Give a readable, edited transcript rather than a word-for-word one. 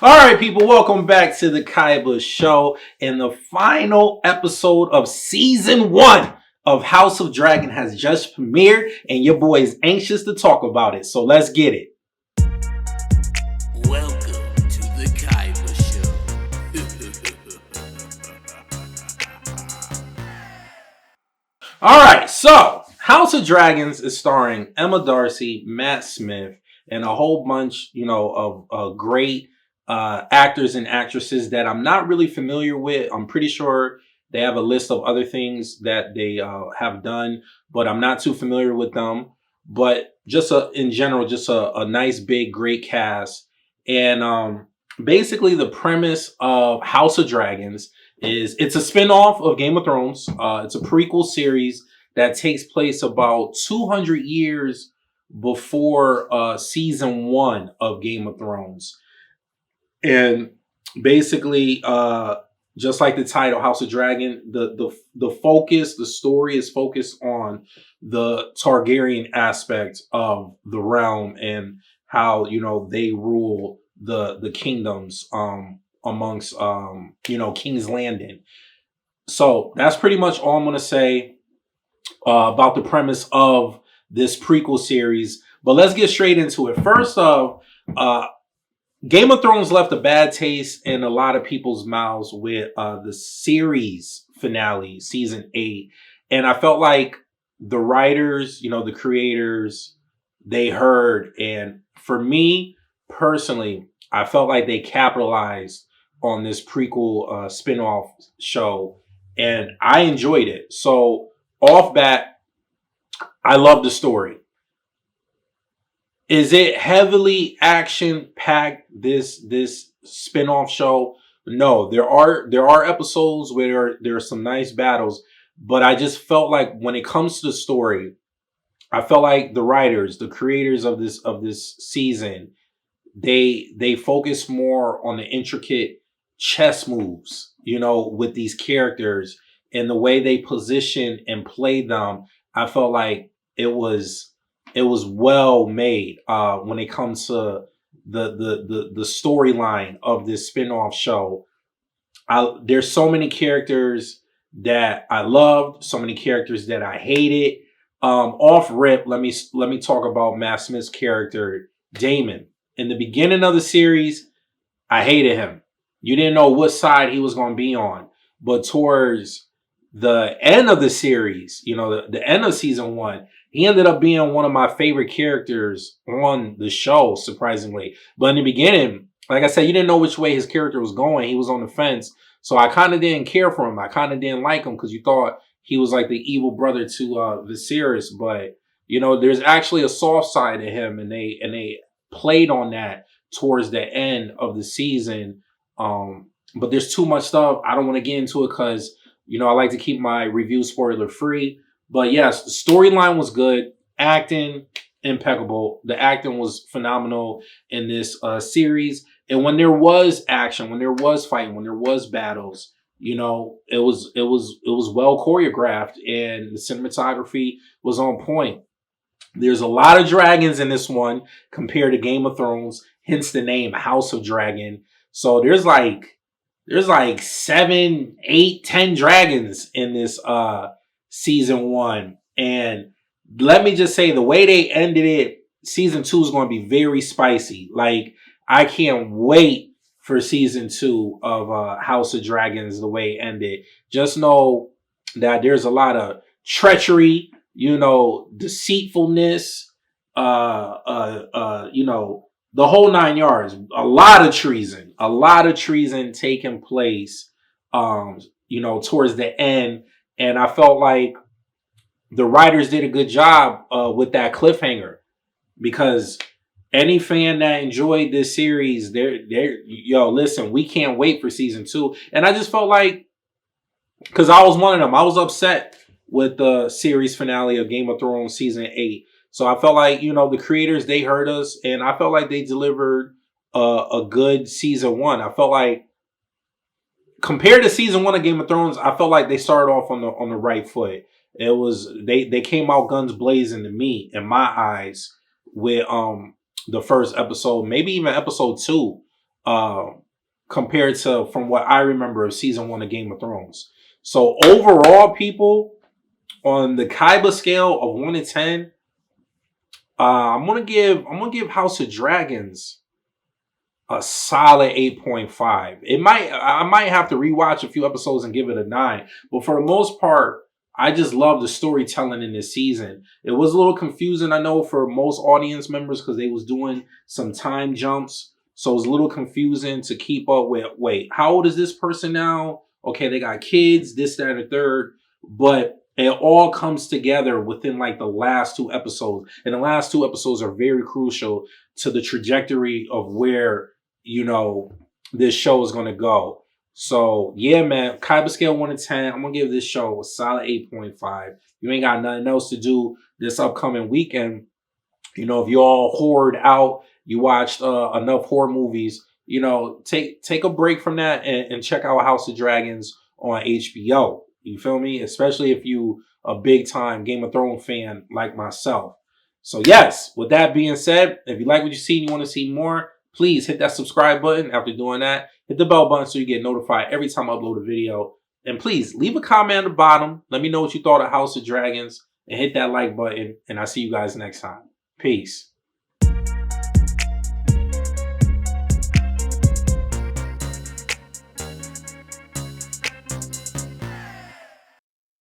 All right, people, welcome back to the Kaiba Show and the final episode of season one of House of Dragon has just premiered, and your boy is anxious to talk about it. So let's get it. Welcome to the Kaiba All right, so House of Dragons is starring Emma Darcy, Matt Smith, and a whole bunch, of great actors and actresses that I'm not really familiar with. I'm pretty sure they have a list of other things that they have done, but I'm not too familiar with them. But in general, just a nice, big, great cast. And basically, the premise of House of Dragons is it's a spin-off of Game of Thrones. It's a prequel series that takes place about 200 years before season one of Game of Thrones. And basically, just like the title House of Dragon, the focus, the story is focused on the Targaryen aspect of the realm and how they rule the kingdoms amongst King's Landing. So that's pretty much all I'm gonna say about the premise of this prequel series. But let's get straight into it. First off, Game of Thrones left a bad taste in a lot of people's mouths with the series finale, season 8. And I felt like the writers, the creators, they heard. And for me personally, I felt like they capitalized on this prequel spin-off show. And I enjoyed it. So off bat, I love the story. Is it heavily action packed? This spin-off show? No, there are episodes where there are some nice battles, but I just felt like when it comes to the story, I felt like the writers, the creators of this season, they focus more on the intricate chess moves, with these characters and the way they position and play them. I felt like it was well made when it comes to the storyline of this spin-off show. There's so many characters that I loved, so many characters that I hated. Off rip, let me talk about Matt Smith's character, Damon. In the beginning of the series, I hated him. You didn't know what side he was going to be on. But towards the end of the series, the end of season one, he ended up being one of my favorite characters on the show, surprisingly. But in the beginning, like I said, you didn't know which way his character was going. He was on the fence. So I kind of didn't care for him. I kind of didn't like him because you thought he was like the evil brother to Viserys. But, there's actually a soft side to him, and they played on that towards the end of the season. But there's too much stuff. I don't want to get into it because I like to keep my review spoiler free. But yes, the storyline was good. Acting impeccable. The acting was phenomenal in this series. And when there was action, when there was fighting, when there was battles, it was well choreographed, and the cinematography was on point. There's a lot of dragons in this one compared to Game of Thrones, hence the name House of Dragon. So there's like 7, 8, 10 dragons in this season one. And let me just say, the way they ended it, season two is going to be very spicy. Like, I can't wait for season two of House of Dragons, the way it ended. Just know that there's a lot of treachery, deceitfulness, the whole nine yards. A lot of treason taking place, towards the end. And I felt like the writers did a good job with that cliffhanger, because any fan that enjoyed this series, listen, we can't wait for season two. And I just felt like, because I was one of them, I was upset with the series finale of Game of Thrones season 8. So I felt like, the creators, they heard us, and I felt like they delivered a good season one. I felt like, compared to season one of Game of Thrones, I felt like they started off on the right foot. It was they came out guns blazing to me, in my eyes, with the first episode, maybe even episode 2 compared to from what I remember of season 1 of Game of Thrones. So overall, people, on the Kaiba scale of 1 to 10, I'm gonna give House of Dragons a solid 8.5. I might have to rewatch a few episodes and give it a 9, but for the most part, I just love the storytelling in this season. It was a little confusing, I know, for most audience members because they was doing some time jumps. So it was a little confusing to keep up with, wait, how old is this person now? Okay, they got kids, this, that, and the third. But it all comes together within like the last 2 episodes. And the last 2 episodes are very crucial to the trajectory of where, this show is going to go. So, yeah, man, Kaiba scale 1 to 10. I'm going to give this show a solid 8.5. You ain't got nothing else to do this upcoming weekend. If you all hoard out, you watched enough horror movies, take a break from that and check out House of Dragons on HBO. You feel me? Especially if you a big time Game of Thrones fan like myself. So, yes, with that being said, if you like what you see and you want to see more, please hit that subscribe button. After doing that, hit the bell button so you get notified every time I upload a video. And please leave a comment at the bottom. Let me know what you thought of House of Dragons and hit that like button. And I'll see you guys next time. Peace.